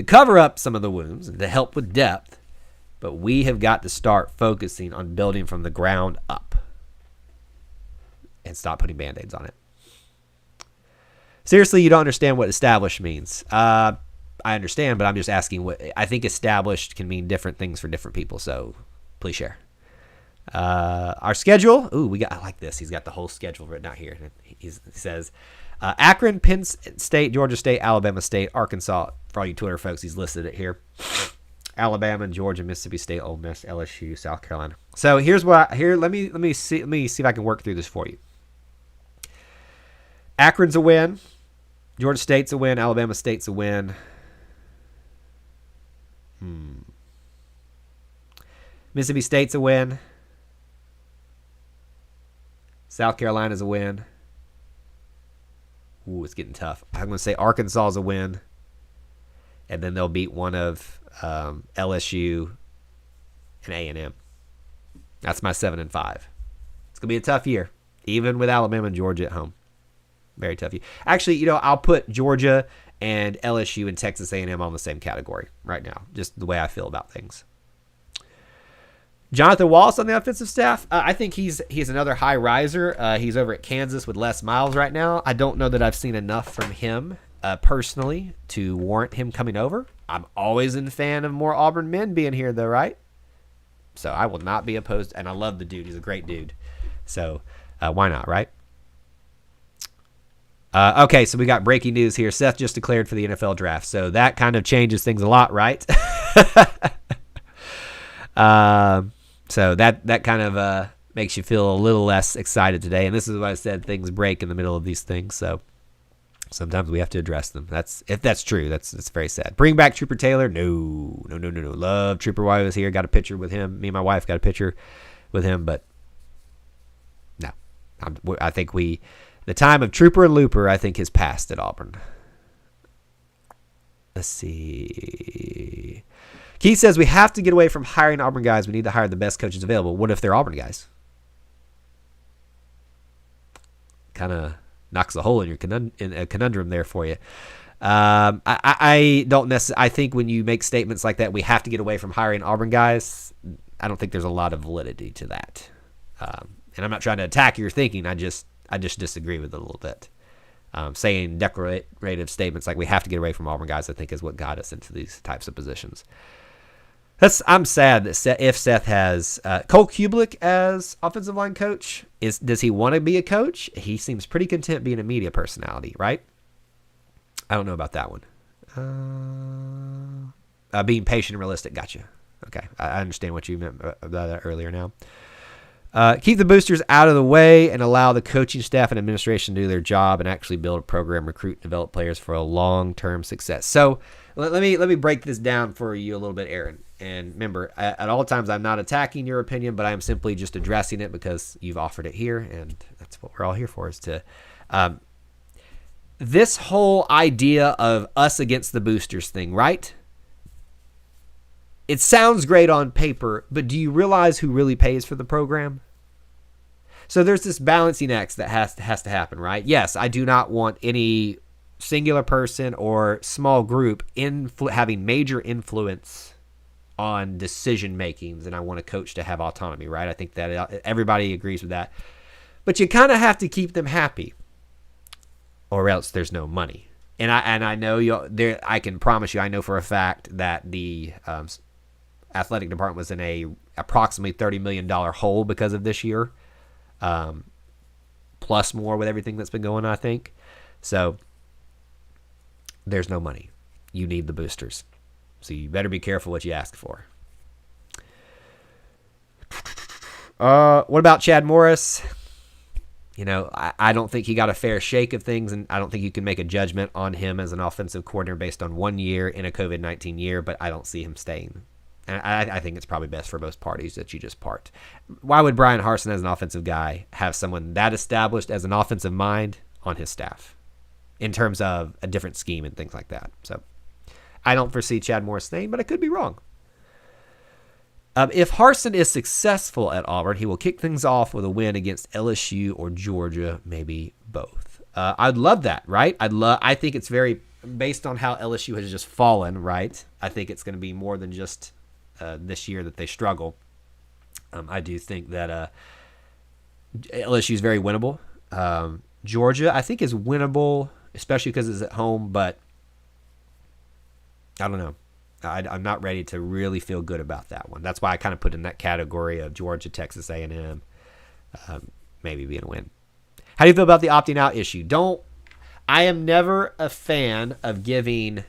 cover up some of the wounds and to help with depth. But we have got to start focusing on building from the ground up and stop putting Band-Aids on it. Seriously, you don't understand what established means. I understand, but I'm just asking what I think established can mean different things for different people. So please share. Our schedule. Ooh, I like this. He's got the whole schedule written out here. He says Akron, Penn State, Georgia State, Alabama State, Arkansas. For all you Twitter folks, he's listed it here. Alabama, Georgia, Mississippi State, Ole Miss, LSU, South Carolina. So here's what let me see if I can work through this for you. Akron's a win. Georgia State's a win. Alabama State's a win. Mississippi State's a win. South Carolina's a win. Ooh, it's getting tough. I'm going to say Arkansas's a win. And then they'll beat one of LSU and A&M. That's my 7-5. It's going to be a tough year, even with Alabama and Georgia at home. Very tough year. Actually, I'll put Georgia and LSU and Texas A&M on the same category right now, just the way I feel about things. Jonathan Wallace on the offensive staff, I think he's another high riser. He's over at Kansas with Les Miles right now. I don't know that I've seen enough from him personally to warrant him coming over. I'm always a fan of more Auburn men being here, though, right? So I will not be opposed, and I love the dude. He's a great dude. So why not, right? Okay, so we got breaking news here. Seth just declared for the NFL draft, so that kind of changes things a lot, right? So that kind of makes you feel a little less excited today. And this is what I said: things break in the middle of these things, so sometimes we have to address them. If that's true. That's very sad. Bring back Trooper Taylor? No. Love Trooper while he was here. Got a picture with him. Me and my wife got a picture with him, but no. I think the time of Trooper and Looper, I think, has passed at Auburn. Let's see. Keith says we have to get away from hiring Auburn guys. We need to hire the best coaches available. What if they're Auburn guys? Kind of knocks a hole in your conundrum there for you. I don't necessarily. I think when you make statements like that, we have to get away from hiring Auburn guys. I don't think there's a lot of validity to that. And I'm not trying to attack your thinking. I just disagree with it a little bit. Saying declarative statements like we have to get away from Auburn guys, I think, is what got us into these types of positions. I'm sad that if Seth has Cole Kubelik as offensive line coach, does he want to be a coach? He seems pretty content being a media personality, right? I don't know about that one. Being patient and realistic, gotcha. Okay, I understand what you meant about that earlier now. Keep the boosters out of the way and allow the coaching staff and administration to do their job and actually build a program, recruit, and develop players for a long-term success. So let me break this down for you a little bit, Aaron. And remember, at all times, I'm not attacking your opinion, but I'm simply just addressing it because you've offered it here, and that's what we're all here for, is to this whole idea of us against the boosters thing, right? It sounds great on paper, but do you realize who really pays for the program? So there's this balancing act that has to happen, right? Yes, I do not want any singular person or small group having major influence on decision makings, and I want a coach to have autonomy, right? I think that everybody agrees with that. But you kind of have to keep them happy, or else there's no money. And I know I can promise you, I know for a fact that the athletic department was in a approximately $30 million hole because of this year, plus more with everything that's been going on, I think. So there's no money. You need the boosters. So you better be careful what you ask for. What about Chad Morris? I don't think he got a fair shake of things, and I don't think you can make a judgment on him as an offensive coordinator based on 1 year in a COVID-19 year, but I don't see him staying. And I think it's probably best for both parties that you just part. Why would Brian Harsen, as an offensive guy, have someone that established as an offensive mind on his staff in terms of a different scheme and things like that? So I don't foresee Chad Morris staying, but I could be wrong. If Harsen is successful at Auburn, he will kick things off with a win against LSU or Georgia, maybe both. I'd love that, right? I think it's very based on how LSU has just fallen, right? I think it's going to be more than just this year that they struggle. I do think that LSU is very winnable. Georgia, I think, is winnable, especially because it's at home, but I don't know. I'm not ready to really feel good about that one. That's why I kind of put in that category of Georgia, Texas A&M, maybe being a win. How do you feel about the opting out issue? I am never a fan of giving.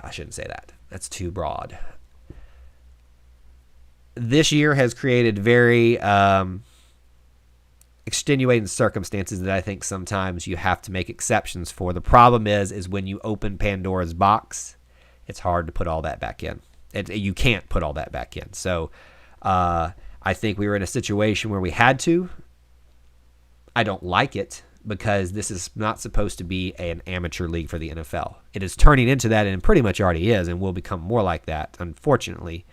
I shouldn't say that. That's too broad. This year has created very extenuating circumstances that I think sometimes you have to make exceptions for. The problem is when you open Pandora's box, it's hard to put all that back in. You can't put all that back in. So I think we were in a situation where we had to. I don't like it because this is not supposed to be an amateur league for the NFL. It is turning into that, and pretty much already is, and will become more like that, unfortunately,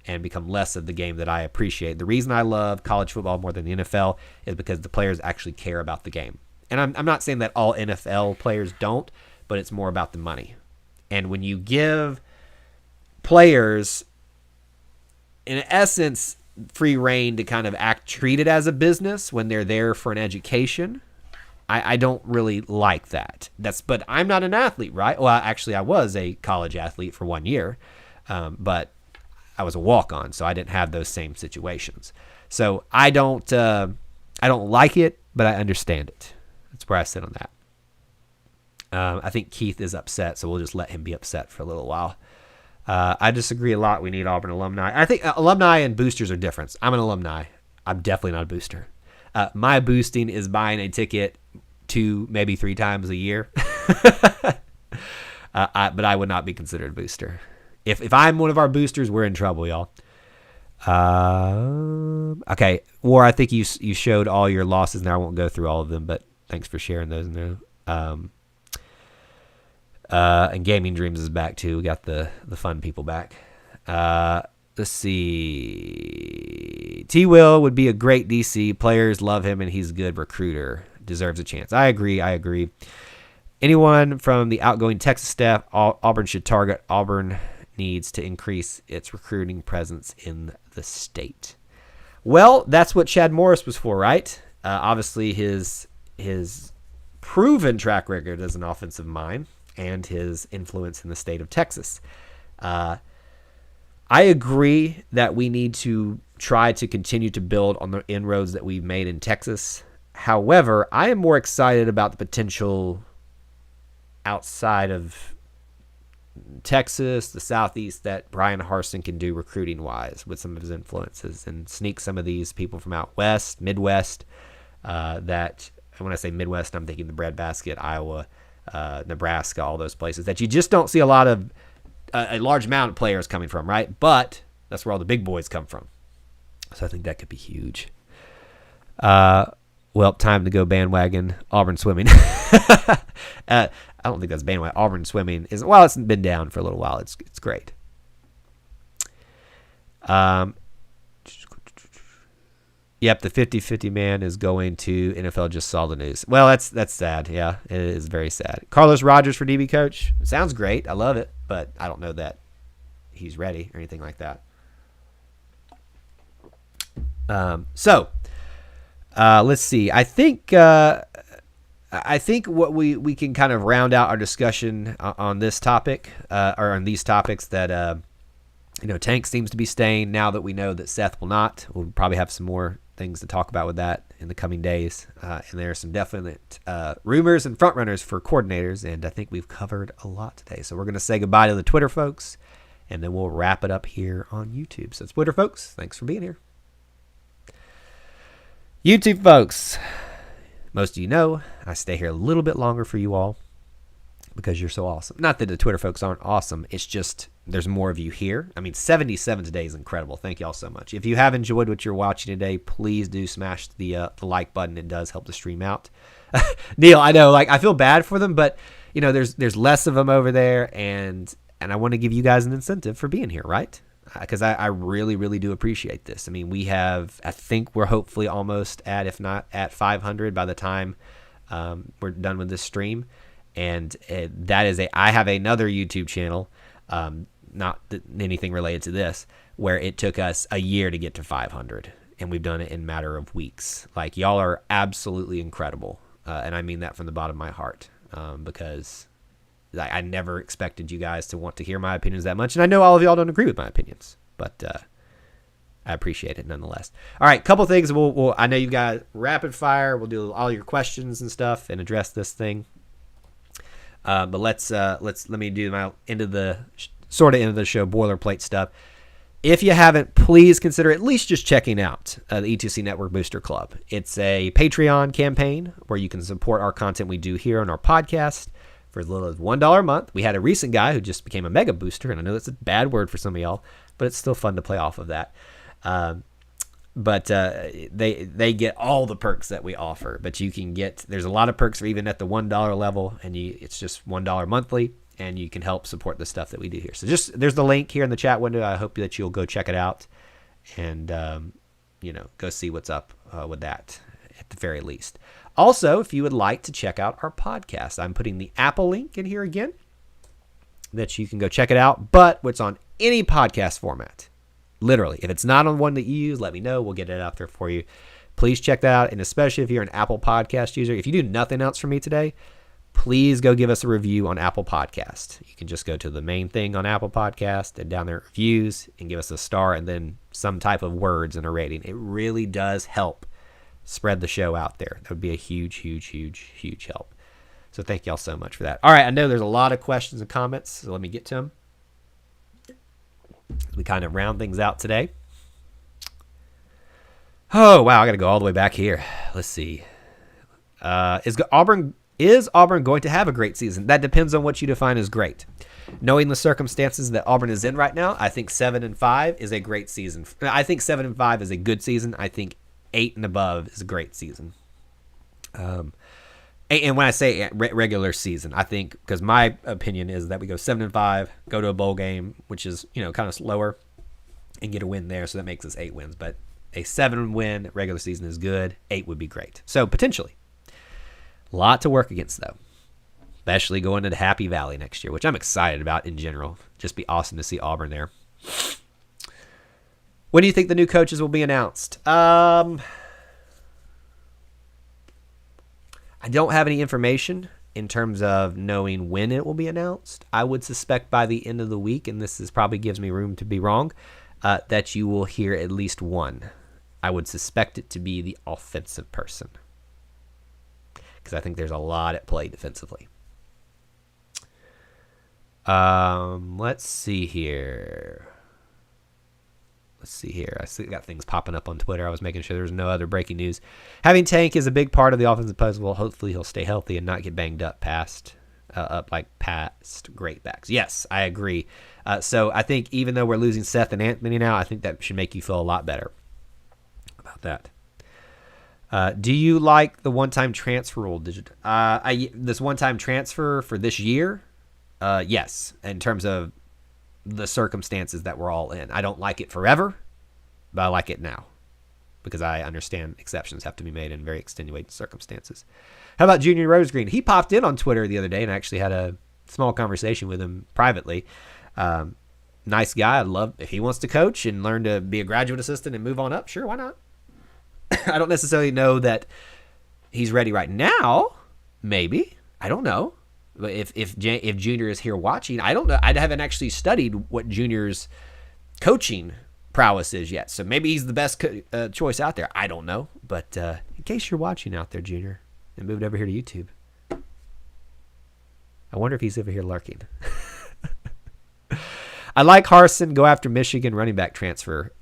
and become less of the game that I appreciate. The reason I love college football more than the NFL is because the players actually care about the game. And I'm not saying that all NFL players don't, but it's more about the money. And when you give players, in essence, free reign to kind of treat it as a business when they're there for an education, I don't really like that. But I'm not an athlete, right? Well, actually, I was a college athlete for 1 year, but I was a walk-on, so I didn't have those same situations. So I don't like it, but I understand it. That's where I sit on that. I think Keith is upset, so we'll just let him be upset for a little while. I disagree a lot. We need Auburn alumni. I think alumni and boosters are different. I'm an alumni. I'm definitely not a booster. My boosting is buying a ticket 2, maybe 3 times a year. But I would not be considered a booster. If I'm one of our boosters, we're in trouble, y'all. Okay, War, I think you showed all your losses. Now I won't go through all of them, but thanks for sharing those. And Gaming Dreams is back too. We got the fun people back. Let's see. T. Will would be a great DC. Players love him, and he's a good recruiter. Deserves a chance. I agree. Anyone from the outgoing Texas staff, Auburn should target. Auburn needs to increase its recruiting presence in the state. Well, that's what Chad Morris was for, right? Obviously, his proven track record as an offensive mind and his influence in the state of Texas. I agree that we need to try to continue to build on the inroads that we've made in Texas. However, I am more excited about the potential outside of Texas, the Southeast, that Brian Harsen can do recruiting-wise with some of his influences and sneak some of these people from out west, Midwest, that, when I say Midwest, I'm thinking the breadbasket, Iowa, Nebraska, all those places that you just don't see a large amount of players coming from, right? But that's where all the big boys come from. So I think that could be huge. Well, time to go bandwagon Auburn swimming. I don't think that's bandwagon. Auburn swimming is, well, it's been down for a little while. It's great. Yep, the 50-50 man is going to NFL. Just saw the news. Well, that's sad. Yeah, it is very sad. Carlos Rogers for DB coach. It sounds great. I love it, but I don't know that he's ready or anything like that. Let's see. I think what we can kind of round out our discussion on this topic, or on these topics, that Tank seems to be staying now that we know that Seth will not. We'll probably have some more things to talk about with that in the coming days. And there are some definite rumors and front runners for coordinators, and I think we've covered a lot today. So we're going to say goodbye to the Twitter folks, and then we'll wrap it up here on YouTube. So Twitter folks, thanks for being here. YouTube folks, most of you know I stay here a little bit longer for you all because you're so awesome. Not that the Twitter folks aren't awesome. It's just there's more of you here. I mean, 77 today is incredible. Thank you all so much. If you have enjoyed what you're watching today, please do smash the like button. It does help the stream out. Neil, I know, I feel bad for them, but there's less of them over there, and I want to give you guys an incentive for being here, right? Because I really, really do appreciate this. I mean, I think we're hopefully almost at, if not at 500 by the time we're done with this stream. And I have another YouTube channel, not anything related to this, where it took us a year to get to 500. And we've done it in a matter of weeks. Y'all are absolutely incredible. And I mean that from the bottom of my heart, because I never expected you guys to want to hear my opinions that much. And I know all of y'all don't agree with my opinions, but I appreciate it nonetheless. All right, couple things. I know you guys rapid fire. We'll do all your questions and stuff and address this thing. But let me do my end of the show boilerplate stuff. If you haven't, please consider at least just checking out the E2C Network Booster Club. It's a Patreon campaign where you can support our content we do here on our podcast for as little as $1 a month. We had a recent guy who just became a mega booster, and I know that's a bad word for some of y'all, but it's still fun to play off of that. But they get all the perks that we offer. But there's a lot of perks for even at the $1 level, and it's just $1 monthly, and you can help support the stuff that we do here. So there's the link here in the chat window. I hope that you'll go check it out and go see what's up with that at the very least. Also, if you would like to check out our podcast, I'm putting the Apple link in here again, that you can go check it out. But it's on any podcast format. Literally, if it's not on one that you use, let me know. We'll get it out there for you. Please check that out. And especially if you're an Apple Podcast user, if you do nothing else from me today, please go give us a review on Apple Podcast. You can just go to the main thing on Apple Podcast and down there, reviews, and give us a star and then some type of words and a rating. It really does help Spread the show out there. That would be a huge, huge, huge, huge help. So thank y'all so much for that. All right, I know there's a lot of questions and comments, so let me get to them. We kind of round things out today. Oh, wow, I got to go all the way back here. Let's see. Is Auburn going to have a great season? That depends on what you define as great. Knowing the circumstances that Auburn is in right now, I think 7-5 is a great season. I think 7-5 is a good season. I think 8 and above is a great season. And when I say regular season, I think, because my opinion is that we go 7-5, go to a bowl game, which is, kind of slower, and get a win there. So that makes us 8 wins. But a 7-win regular season is good. 8 would be great. So potentially. A lot to work against, though. Especially going into Happy Valley next year, which I'm excited about in general. Just be awesome to see Auburn there. When do you think the new coaches will be announced? I don't have any information in terms of knowing when it will be announced. I would suspect by the end of the week, and this probably gives me room to be wrong, that you will hear at least one. I would suspect it to be the offensive person, because I think there's a lot at play defensively. Let's see here. I got things popping up on Twitter. I was making sure there's no other breaking news. Having Tank is a big part of the offensive puzzle. Hopefully he'll stay healthy and not get banged up past great backs. Yes, I agree. So I think even though we're losing Seth and Anthony now, I think that should make you feel a lot better about that. Do you like the one-time transfer rule? This one-time transfer for this year? Yes, in terms of the circumstances that we're all in. I don't like it forever, but I like it now because I understand exceptions have to be made in very extenuating circumstances. How about Junior Rosegreen? He popped in on Twitter the other day and I actually had a small conversation with him privately. Nice guy. I'd love if he wants to coach and learn to be a graduate assistant and move on up. Sure, why not? I don't necessarily know that he's ready right now. Maybe. I don't know. But if Junior is here watching, I don't know. I haven't actually studied what Junior's coaching prowess is yet. So maybe he's the best choice out there. I don't know. But in case you're watching out there, Junior, and moved over here to YouTube, I wonder if he's over here lurking. I like Harsen. Go after Michigan running back transfer.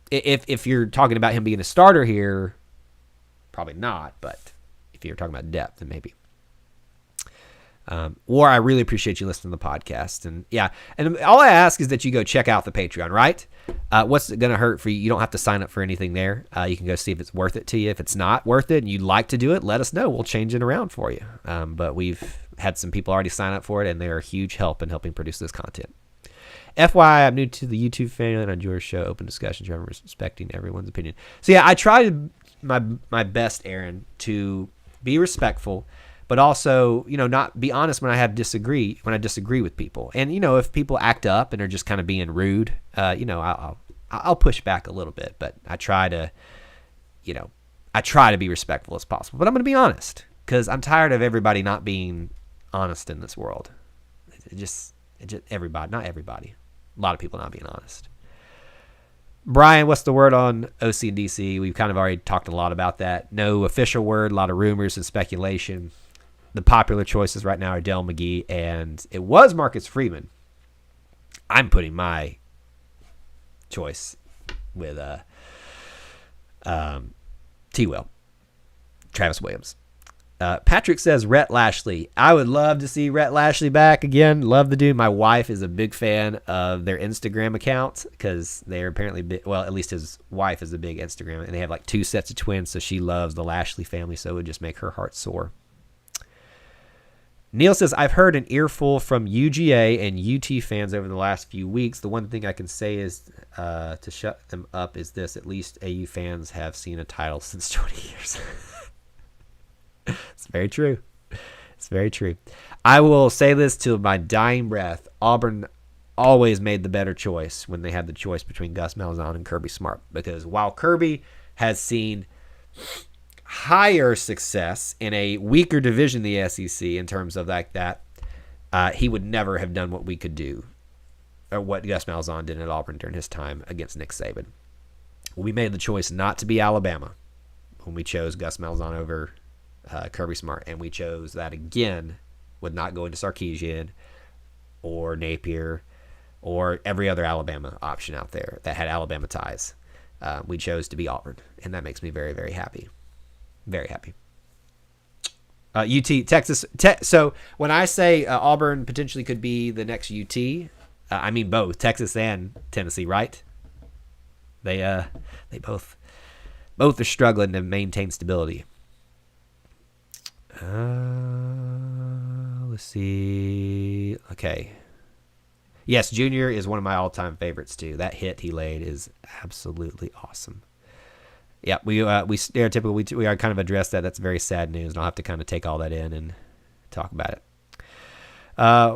If you're talking about him being a starter here, probably not. But if you're talking about depth, then maybe. Or I really appreciate you listening to the podcast. And yeah, and all I ask is that you go check out the Patreon, right? What's it going to hurt for you? You don't have to sign up for anything there. You can go see if it's worth it to you. If it's not worth it and you'd like to do it, let us know. We'll change it around for you. But we've had some people already sign up for it, and they are a huge help in helping produce this content. FYI, I'm new to the YouTube family, and I enjoy your show, open discussions, respecting everyone's opinion. So yeah, I try my best, Aaron, to be respectful, but also, not be honest when I disagree with people. And, if people act up and are just kind of being rude, I'll push back a little bit, but I try to be respectful as possible. But I'm going to be honest because I'm tired of everybody not being honest in this world. Everybody, not everybody. A lot of people not being honest. Brian, what's the word on OC and DC? We've kind of already talked a lot about that. No official word, a lot of rumors and speculation. The popular choices right now are Dell McGee, and it was Marcus Freeman. I'm putting my choice with T-Will, Travis Williams. Patrick says Rhett Lashley. I would love to see Rhett Lashley back again. Love the dude. My wife is a big fan of their Instagram account because they're apparently big. Well, at least his wife is a big Instagram, and they have like 2 sets of twins, so she loves the Lashley family, so it would just make her heart sore. Neil says, I've heard an earful from UGA and UT fans over the last few weeks. The one thing I can say is to shut them up is this. At least AU fans have seen a title since 20 years. It's very true. It's very true. I will say this till my dying breath. Auburn always made the better choice when they had the choice between Gus Malzahn and Kirby Smart. Because while Kirby has seen higher success in a weaker division, the SEC, in terms of like that, he would never have done what we could do or what Gus Malzahn did at Auburn during his time against Nick Saban. We made the choice not to be Alabama when we chose Gus Malzahn over Kirby Smart, and we chose that again with not going to Sarkisian or Napier or every other Alabama option out there that had Alabama ties. We chose to be Auburn, and that makes me very, very happy. Very happy. UT, Texas. So when I say Auburn potentially could be the next UT, I mean both Texas and Tennessee, right? They both are struggling to maintain stability. Let's see. Okay. Yes, Junior is one of my all-time favorites too. That hit he laid is absolutely awesome. Yeah, we stereotypically we are kind of addressed that. That's very sad news, and I'll have to kind of take all that in and talk about it.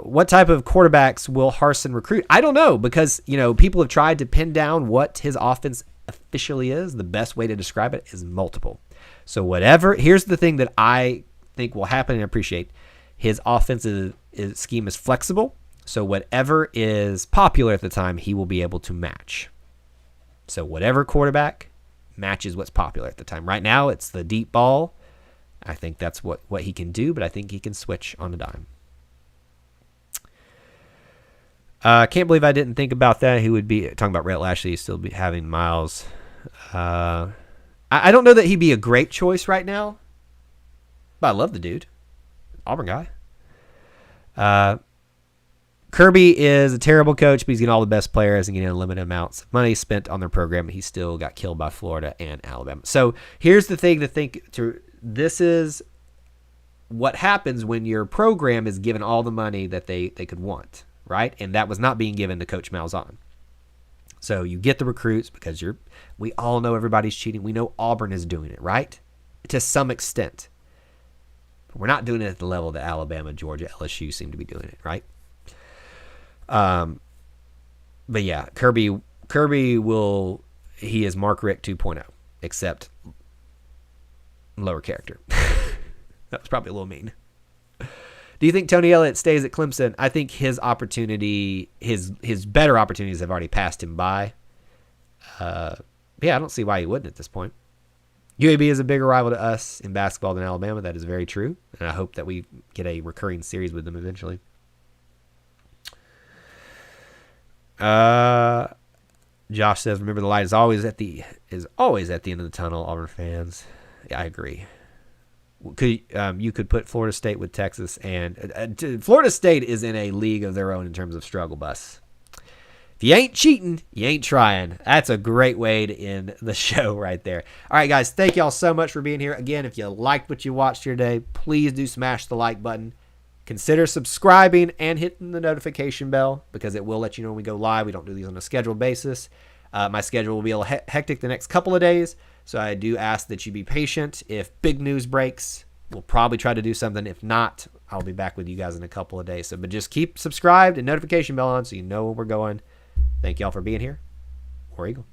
What type of quarterbacks will Harsen recruit? I don't know, because people have tried to pin down what his offense officially is. The best way to describe it is multiple. So here's the thing that I think will happen and appreciate. His offensive scheme is flexible. So whatever is popular at the time, he will be able to match. So whatever quarterback matches what's popular at the time. Right now, it's the deep ball. I think that's what he can do, but I think he can switch on a dime. Can't believe I didn't think about that. He would be talking about Rhett Lashley still be having Miles. I don't know that he'd be a great choice right now, but I love the dude. Auburn guy. Kirby is a terrible coach, but he's getting all the best players and getting unlimited amounts of money spent on their program. He still got killed by Florida and Alabama. So here's the thing to think through. This is what happens when your program is given all the money that they could want, right? And that was not being given to Coach Malzahn. So you get the recruits because we all know everybody's cheating. We know Auburn is doing it, right? To some extent. But we're not doing it at the level that Alabama, Georgia, LSU seem to be doing it, right? But yeah, Kirby he is Mark Richt 2.0, except lower character. That was probably a little mean. Do you think Tony Elliott stays at Clemson? I think his opportunity, his better opportunities have already passed him by. Yeah, I don't see why he wouldn't at this point. UAB is a bigger rival to us in basketball than Alabama. That is very true. And I hope that we get a recurring series with them eventually. Josh says, remember the light is always at the end of the tunnel, Auburn fans. Yeah, I agree. You could put Florida State with Texas, and Florida State is in a league of their own in terms of struggle bus. If you ain't cheating, you ain't trying. That's a great way to end the show right there. All right, guys, thank y'all so much for being here. Again, if you liked what you watched here today, please do smash the like button. Consider subscribing and hitting the notification bell because it will let you know when we go live. We don't do these on a scheduled basis. My schedule will be a little hectic the next couple of days, so I do ask that you be patient. If big news breaks, we'll probably try to do something. If not, I'll be back with you guys in a couple of days. But just keep subscribed and notification bell on so you know where we're going. Thank y'all for being here. War Eagle.